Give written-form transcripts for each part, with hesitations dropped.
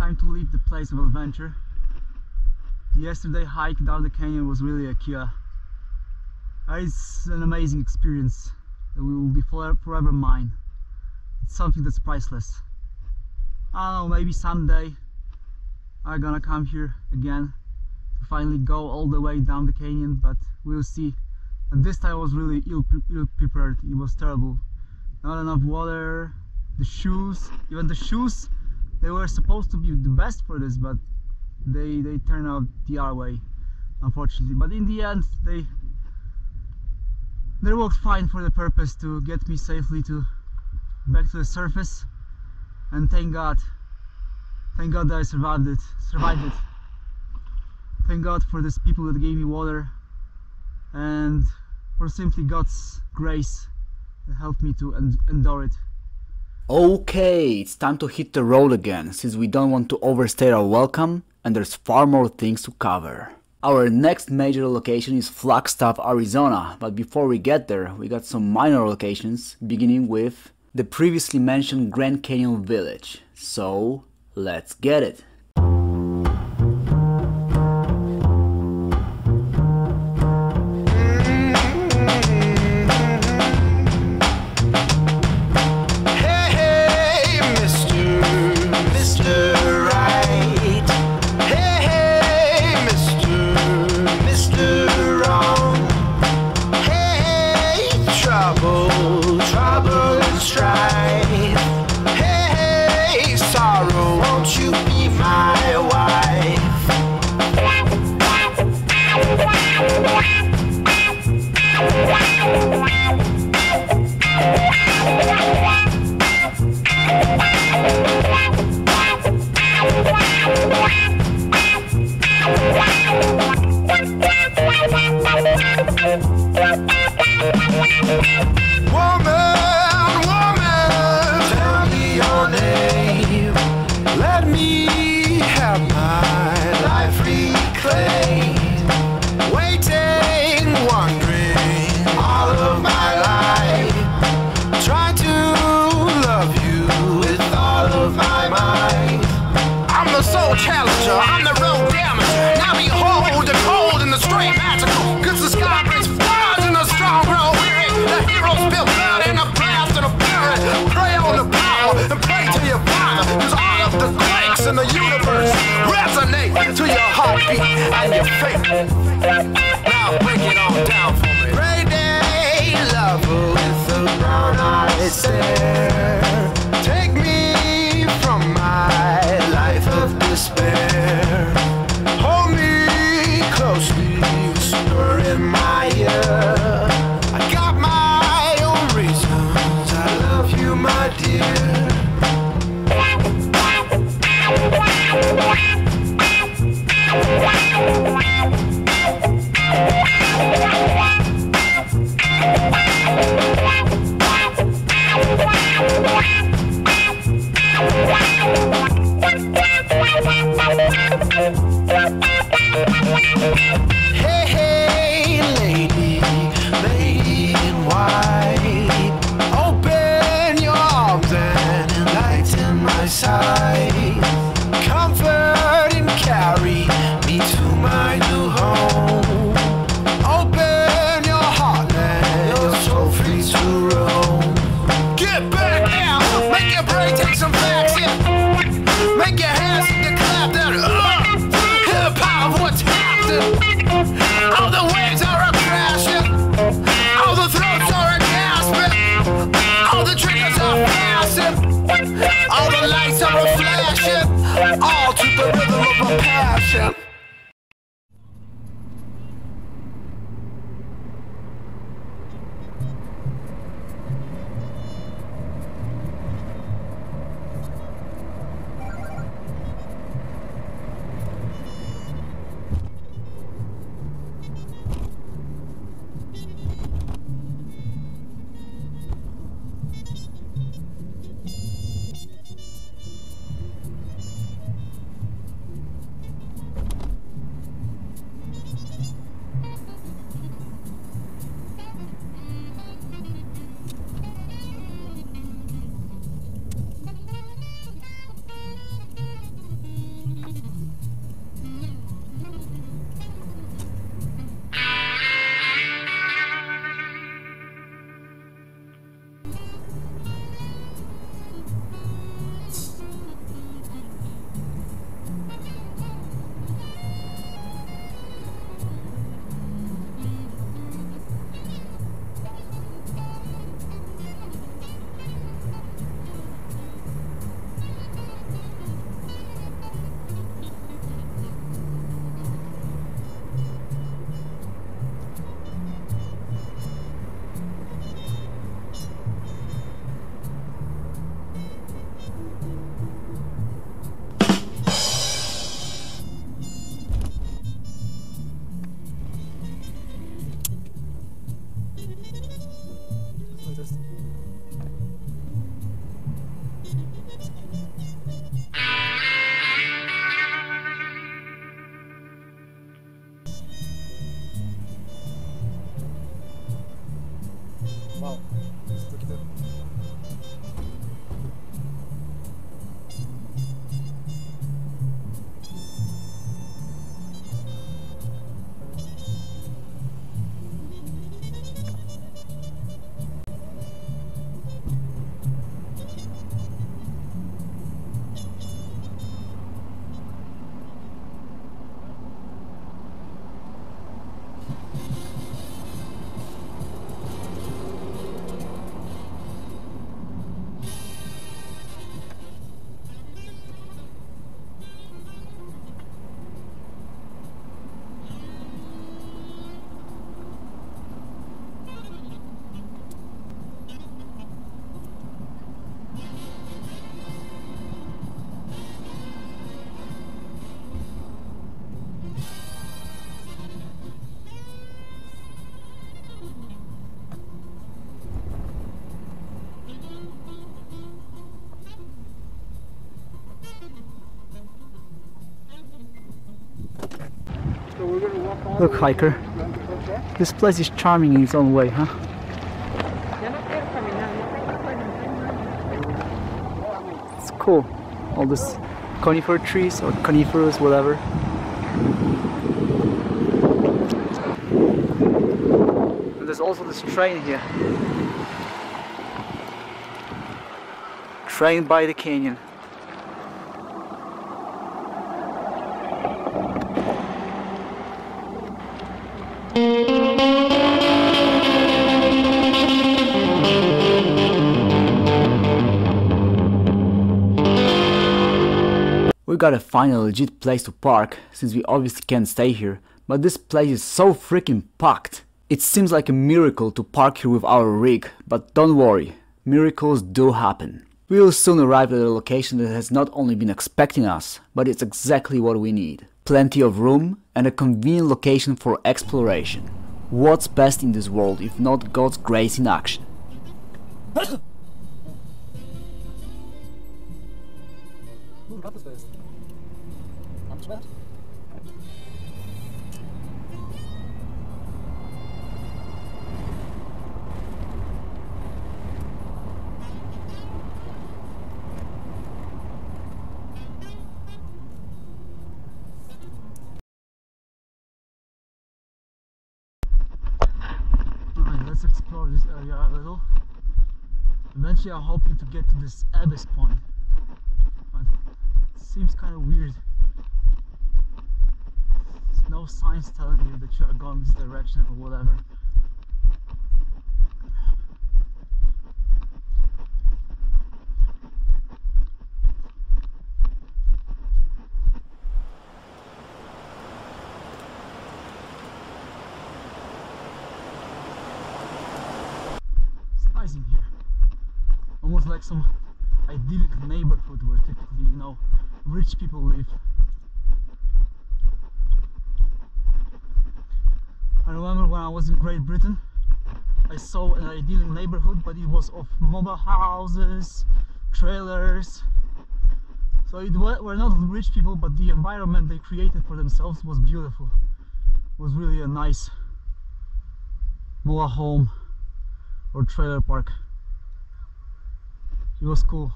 time to leave the place of adventure. Yesterday hike down the canyon was really a Cullah. It's an amazing experience that will be forever mine. It's something that's priceless. I don't know, maybe someday I'm gonna come here again to finally go all the way down the canyon, but we'll see. And this time I was really ill prepared. It was terrible. Not enough water, the shoes, even the shoes, they were supposed to be the best for this, but they turned out the other way, unfortunately. But in the end they worked fine for the purpose to get me safely back to the surface, and thank God that I survived it. Thank God for these people that gave me water, and for simply God's grace that helped me to endure it. Okay, it's time to hit the road again, since we don't want to overstay our welcome and there's far more things to cover. Our next major location is Flagstaff, Arizona, but before we get there, we got some minor locations, beginning with the previously mentioned Grand Canyon Village. So, let's get it! I'm the road damager. Now behold the cold and the straight magical. Cause the sky brings flowers and the strong grow weary. The heroes spill blood in a blast and a fury. Pray on the power and pray to your father. Cause all of the quakes in the universe resonate to your heartbeat and your faith. Now break it on down for me. Great day, lover with the brown eyes stare. Take me from my life of despair. Hold me closely, whisper in my ear. I got my own reasons, I love you, my dear. Hey, hey, lady, lady in white, open your arms and enlighten my sight. Comfort and carry me to my new home. Open your heart, let your soul free to roam. Get back now, make your brain take some facts, yeah. Make your hands to clap that hear the power of what's happening. All the waves are a-crashing, all the throats are a-gasping, all the triggers are passing, all the lights are a-flashing, all to the rhythm of a passion. Look, hiker, this place is charming in its own way, huh? It's cool, all this conifer trees or coniferous, whatever. And there's also this train here. Train by the canyon. We gotta find a legit place to park, since we obviously can't stay here, but this place is so freaking packed. It seems like a miracle to park here with our rig, but don't worry, miracles do happen. We will soon arrive at a location that has not only been expecting us, but it's exactly what we need. Plenty of room and a convenient location for exploration. What's best in this world if not God's grace in action? Alright, let's explore this area a little. Eventually I'm hoping to get to this abyss point, but it seems kind of weird. There's no signs telling you that you are going this direction or whatever. In here, almost like some idyllic neighborhood where typically, you know, rich people live. I remember when I was in Great Britain, I saw an idyllic neighborhood, but it was of mobile houses, trailers. So it were not rich people, but the environment they created for themselves was beautiful. It was really a nice mobile home or trailer park. It was cool.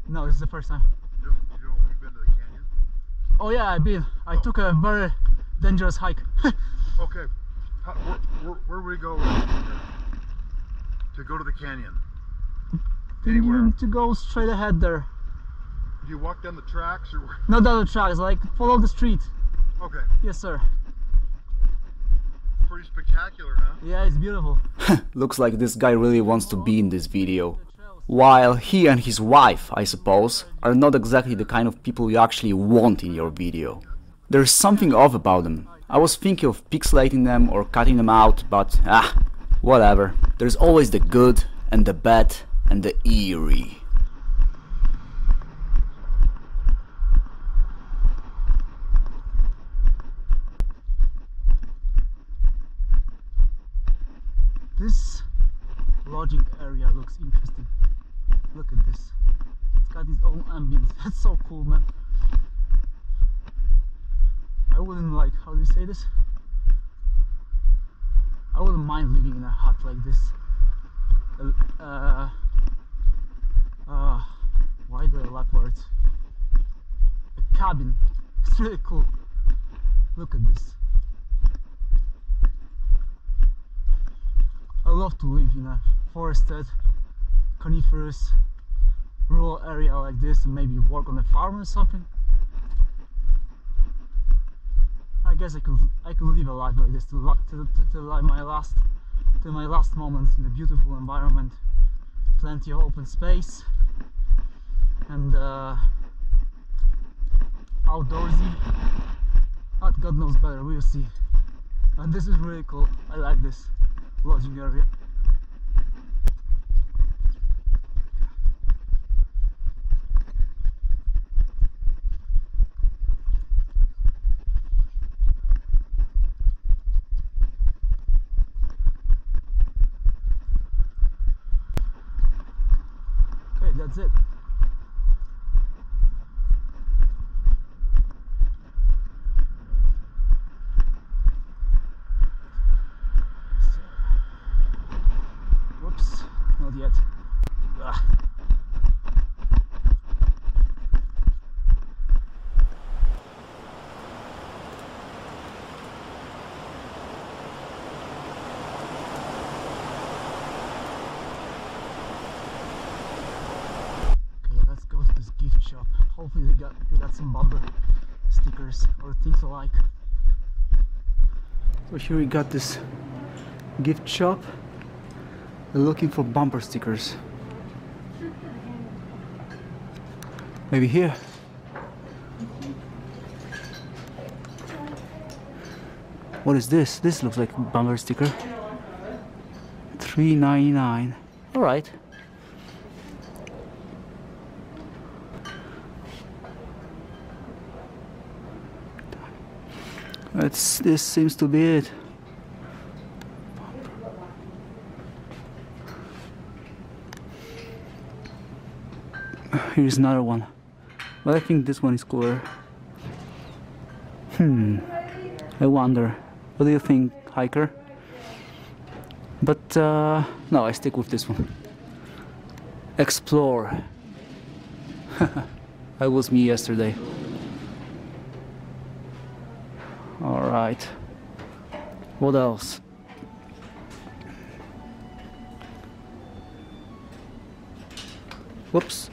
No, this is the first time. You've been to the canyon? Oh yeah, I've been. I took a very dangerous hike. Okay. Where would we go to go to the canyon? You Anywhere. need to go straight ahead there. Do you walk down the tracks or? Not down the tracks, like follow the street. Okay. Yes, sir. Pretty spectacular, huh? Yeah, it's beautiful. Looks like this guy really wants to be in this video. While he and his wife, I suppose, are not exactly the kind of people you actually want in your video. There's something off about them. I was thinking of pixelating them or cutting them out, but whatever. There's always the good and the bad and the eerie. This lodging area looks interesting. Look at this. It's got its own ambience. That's so cool, man. I wouldn't like, how do you say this? I wouldn't mind living in a hut like this. Why do I lack words? A cabin. It's really cool. Look at this. I love to live in a forested, coniferous, rural area like this and maybe work on a farm or something. I guess I could live a life like this to my last moments in a beautiful environment, plenty of open space and outdoorsy. But God knows better, we'll see. And this is really cool. I like this lodging area. that's it. Whoops, not yet. Ugh. Go to this gift shop. Hopefully they got some bumper stickers or things alike. So here we got this gift shop. They're looking for bumper stickers. Maybe here. What is this? This looks like a bumper sticker. $3.99. All right. This seems to be it. Here's another one, but I think this one is cooler. I wonder, what do you think, hiker? But no, I stick with this one. Explore. That was me yesterday. Alright, what else? Whoops.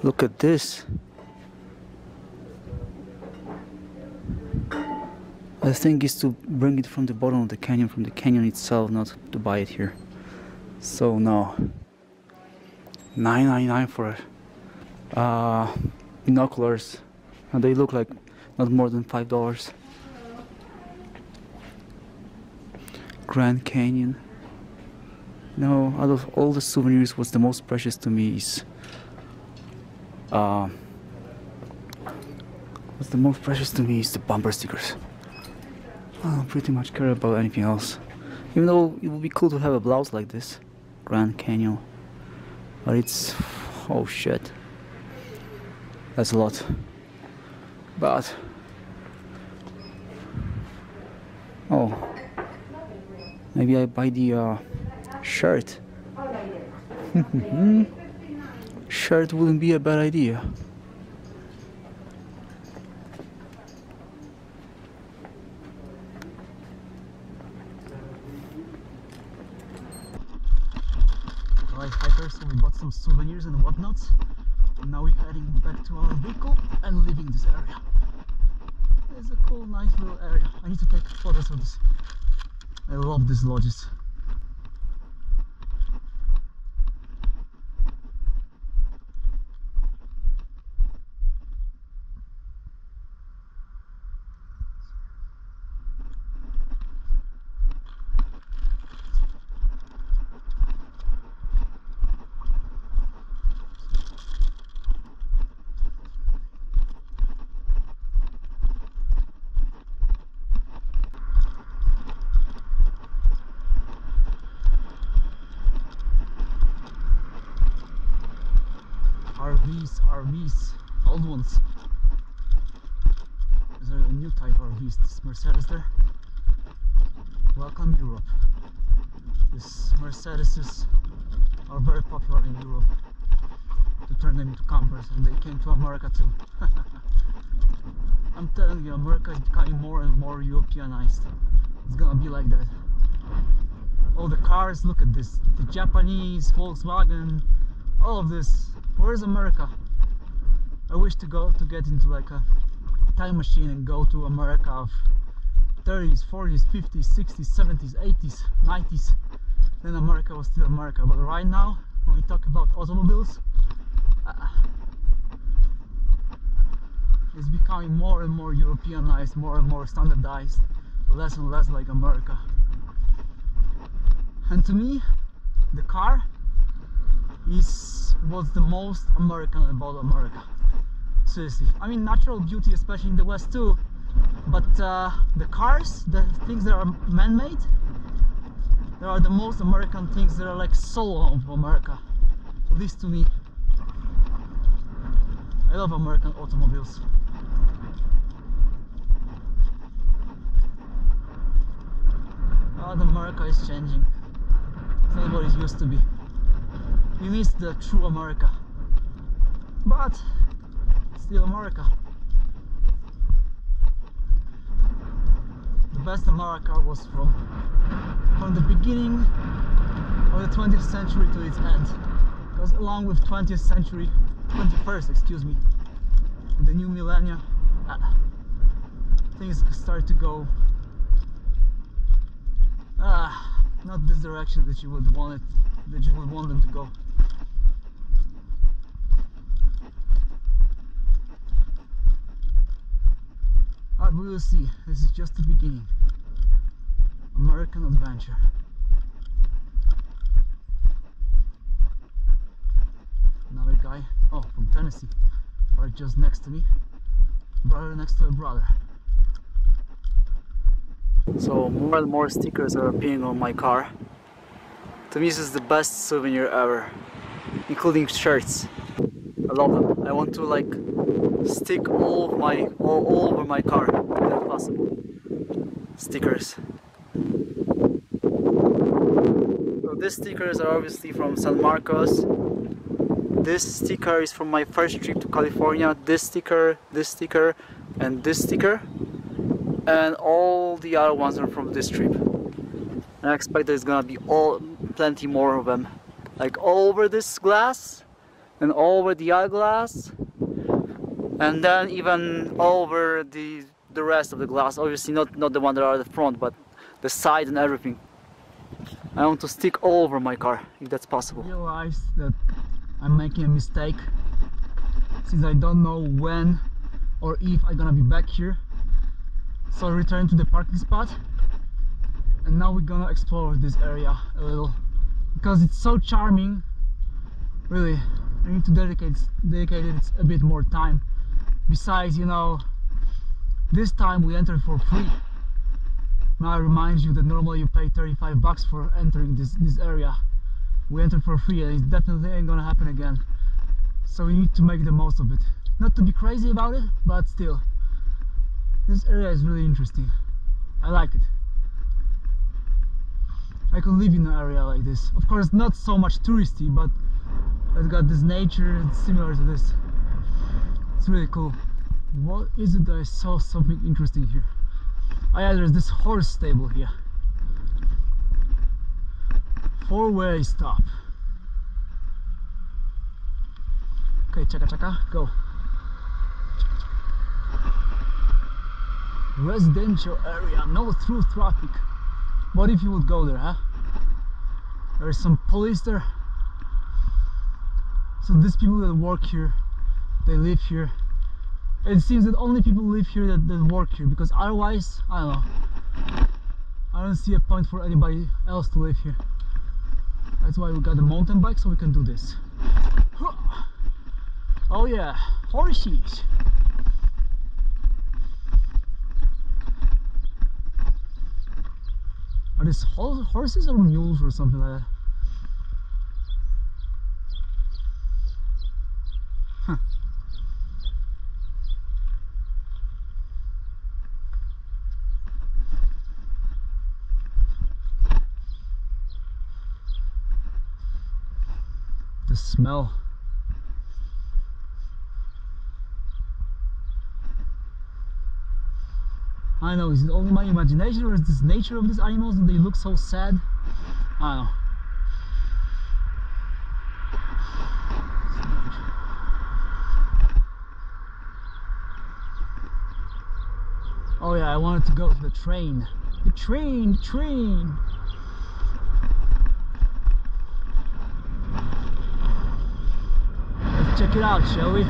Look at this. The thing is to bring it from the bottom of the canyon itself, not to buy it here. So no. $9.99 for binoculars, and they look like not more than $5. Grand Canyon. No, out of all the souvenirs, what's the most precious to me is the bumper stickers. I don't pretty much care about anything else, even though it would be cool to have a blouse like this. Grand Canyon. But it's, oh shit, that's a lot. But oh, maybe I buy the shirt. Shirt wouldn't be a bad idea. Alright hikers, so we bought some souvenirs and whatnots, and now we're heading back to our vehicle and leaving this area. It's a cool, nice little area. I need to take photos of this. I love these lodges. RVs, old ones. There's a new type of RVs, this Mercedes there. Welcome Europe. These Mercedeses are very popular in Europe, to turn them into campers, and they came to America too. I'm telling you, America is becoming more and more Europeanized. It's gonna be like that. All the cars, look at this, the Japanese, Volkswagen, all of this. Where's America? I wish to get into like a time machine and go to America of 30s, 40s, 50s, 60s, 70s, 80s, 90s. Then America was still America. But right now, when we talk about automobiles, it's becoming more and more Europeanized, more and more standardized, less and less like America. And to me, the car is what's the most American about America. Seriously, I mean natural beauty, especially in the West too, But the cars, the things that are man-made, they are the most American things. That are like soul of America, at least to me. I love American automobiles. America is changing. It's not what it used to be. We miss the true America, but still America. The best America was from the beginning of the 20th century to its end. Because along with 20th century, 21st, excuse me, the new millennia, things start to go not this direction that you would want them to go. But we will see. This is just the beginning. American adventure. Another guy, oh, from Tennessee, right just next to me. Brother next to a brother. So more and more stickers are appearing on my car. To me this is the best souvenir ever, including shirts. I love them. I want to like stick all over my car if possible. Stickers. So these stickers are obviously from San Marcos. This sticker is from my first trip to California. This sticker, and this sticker. And all the other ones are from this trip. And I expect there's gonna be plenty more of them, like all over this glass and all over the other glass, and then even all over the rest of the glass. Obviously not the one that are at the front, but the side and everything. I want to stick all over my car if that's possible. I realize that I'm making a mistake, since I don't know when or if I'm gonna be back here. So I returned to the parking spot, and now we're gonna explore this area a little, because it's so charming. Really, I need to dedicate it a bit more time. Besides, you know, this time we entered for free. Now I remind you that normally you pay 35 bucks for entering this area. We entered for free, and it definitely ain't gonna happen again. So we need to make the most of it. Not to be crazy about it, but still. This area is really interesting. I like it. I could live in an area like this. Of course, not so much touristy, but it's got this nature. It's similar to this. It's really cool. What is it that I saw something interesting here? Oh yeah, there's this horse stable here. 4-way stop. Okay, chaka, go. Residential area, no through traffic. What if you would go there, huh? There's some police there. So these people that work here, they live here. It seems that only people live here that work here, because otherwise, I don't know, I don't see a point for anybody else to live here. That's why we got a mountain bike, so we can do this. Oh yeah, horses. Are these horses or mules or something like that? Huh. The smell. I don't know, is it only my imagination, or is this nature of these animals that they look so sad? I don't know. Oh yeah, I wanted to go to the train. The train! Let's check it out, shall we?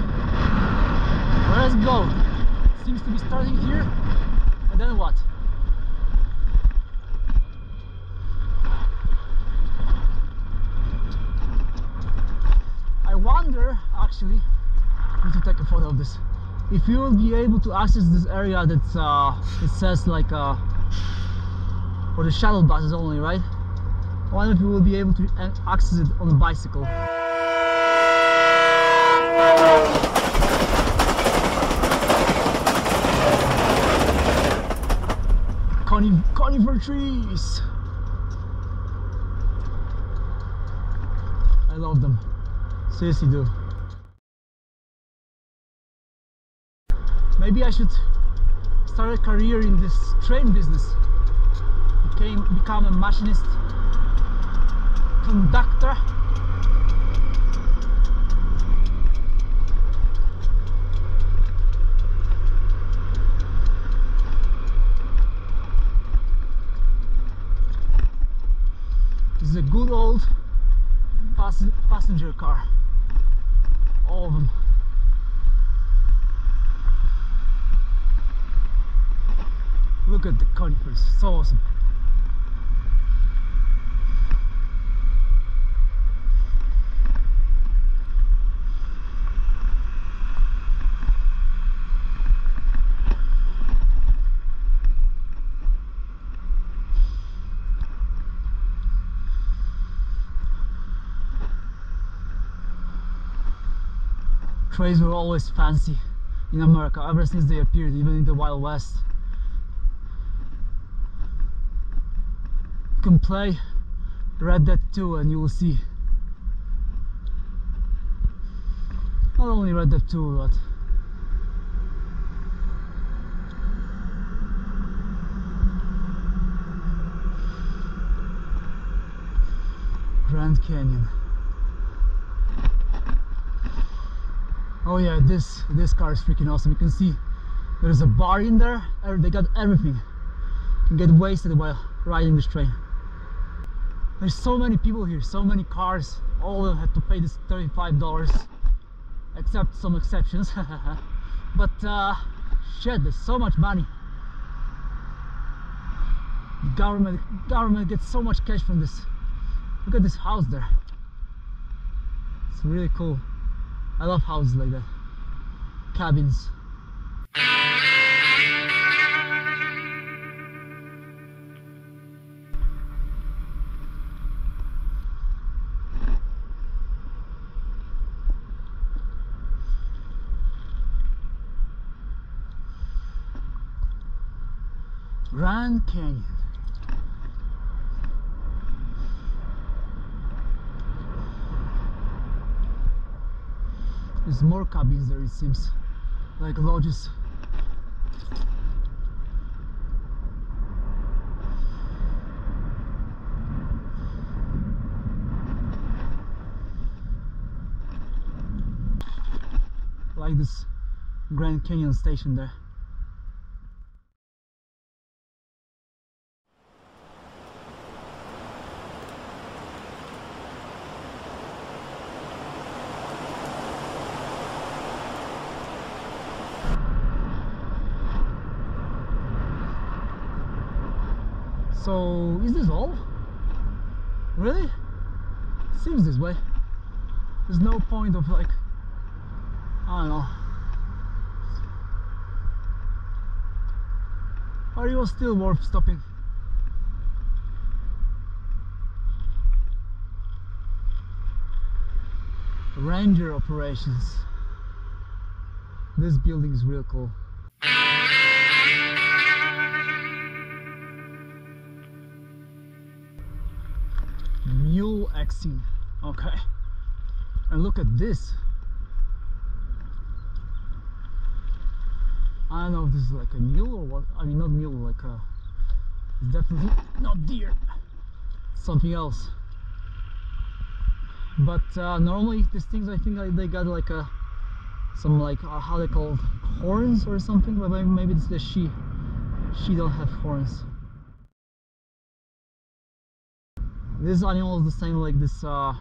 Let's go! It seems to be starting here. And then what? I wonder, actually, I need to take a photo of this. if you will be able to access this area that's it says like for the shuttle buses only, right? I wonder if you will be able to access it on a bicycle. Conifer trees. I love them. Seriously do. Maybe I should start a career in this train business. Become a machinist, conductor. This is a good old passenger car. All of them. Look at the conifers, so awesome. Trains were always fancy in America ever since they appeared, even in the Wild West. You can play Red Dead 2 and you will see. Not only Red Dead 2, but Grand Canyon. Oh yeah, this car is freaking awesome. You can see there's a bar in there. They got everything. You can get wasted while riding this train. There's so many people here, so many cars. All of them have to pay this $35, except some exceptions. But shit, there's so much money. The government gets so much cash from this. Look at this house there. It's really cool. I love houses like that. Cabins. Grand Canyon. There's more cabins there, it seems, like lodges. Like this Grand Canyon station there. So, is this all? Really? Seems this way. There's no point of like, I don't know. Are you still worth stopping? Ranger operations. This building is real cool. Mule Xing. Okay. And look at this. I don't know if this is like a mule or what. I mean, not mule, like a. It's definitely not deer. Something else. But normally these things, I think they got like a some like how they call horns or something. But maybe it's the she. She don't have horns. This animal is the same like this, the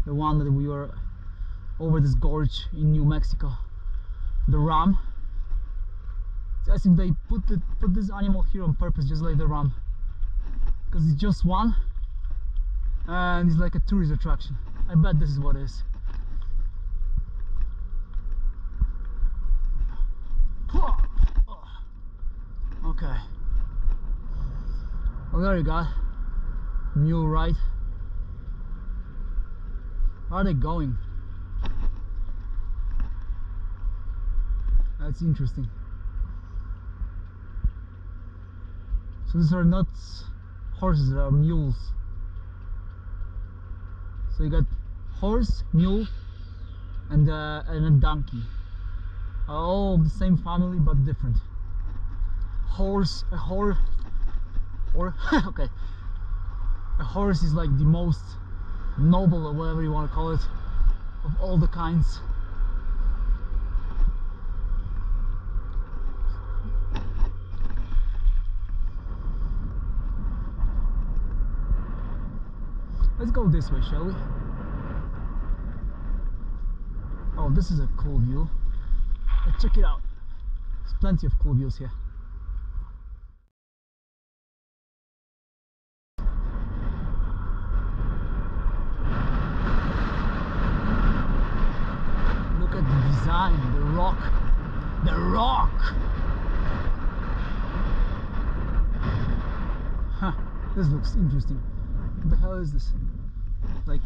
one that we were over this gorge in New Mexico. The ram. I think they put this animal here on purpose, just like the ram, because it's just one, and it's like a tourist attraction. I bet this is what it is. Okay. Well, there you go. Mule ride. Where are they going? That's interesting. So these are not horses, they are mules. So you got horse, mule, and a donkey. All of the same family but different. Okay. A horse is like the most noble, or whatever you want to call it, of all the kinds. Let's go this way, shall we? Oh, this is a cool view. Let's check it out. There's plenty of cool views here. Look at the design, the rock. The rock! Huh, this looks interesting. What the hell is this? Like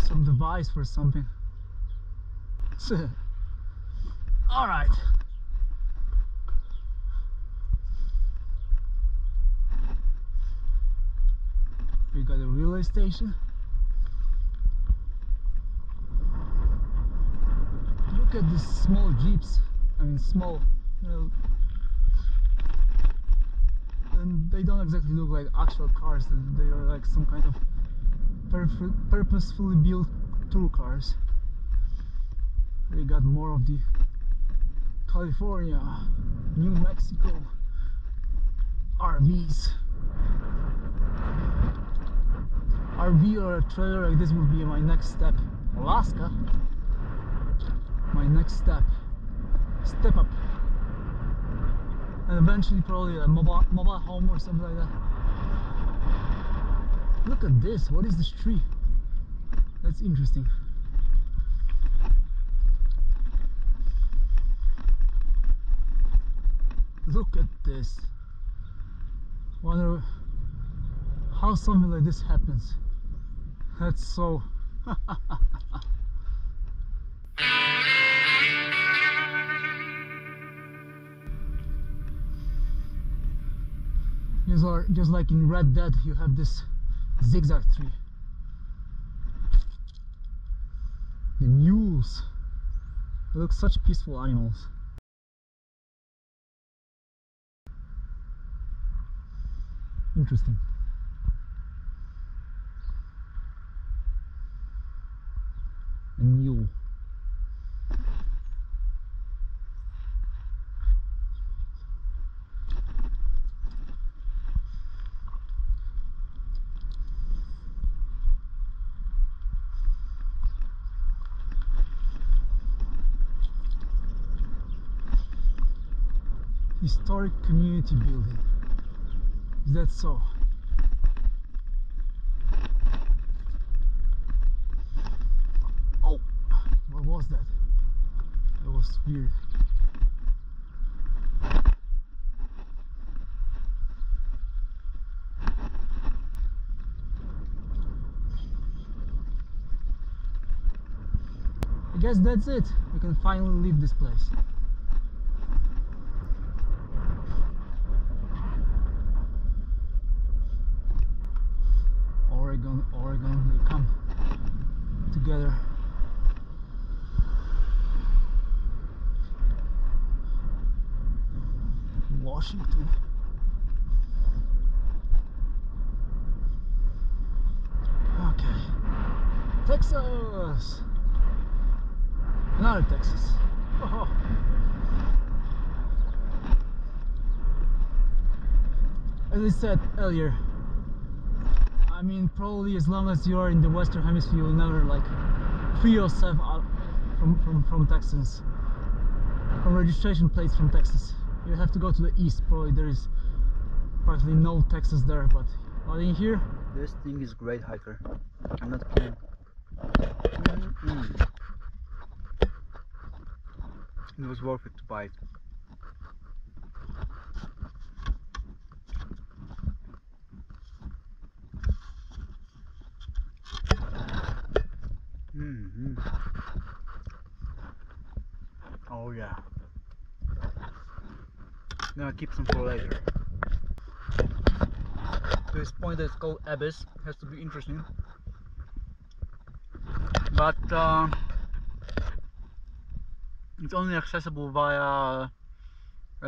some device for something. Alright. We got a relay station. Look at these small jeeps. I mean small, you know, and they don't exactly look like actual cars. They are like some kind of purposefully built tour cars. We got more of the California, New Mexico RVs. RV or a trailer like this would be my next step. Alaska, my next step. Step up. And eventually probably a mobile home or something like that. Look at this. What is this tree? That's interesting. Look at this. Wonder how something like this happens. That's so just like in Red Dead, you have this zigzag tree. The mules, they look such peaceful animals. Interesting. A mule. Historic community building. Is that so? Oh, what was that? That was weird. I guess that's it. We can finally leave this place. Oregon, they come together. Washington. Okay. Texas! Another Texas. Oh. As I said earlier, I mean, probably as long as you are in the Western Hemisphere, you'll never like free yourself out from Texas, from registration plates from Texas. You have to go to the east. Probably there is practically no Texas there, but in here, This thing is great hiker. I'm not kidding. It was worth it to buy it. Oh yeah. Gonna keep some for later. This point that's called Abyss has to be interesting. But it's only accessible via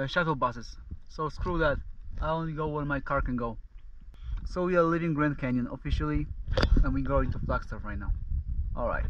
shuttle buses. So screw that. I only go where my car can go. So we are leaving Grand Canyon officially, and we're going to Flagstaff right now. Alright.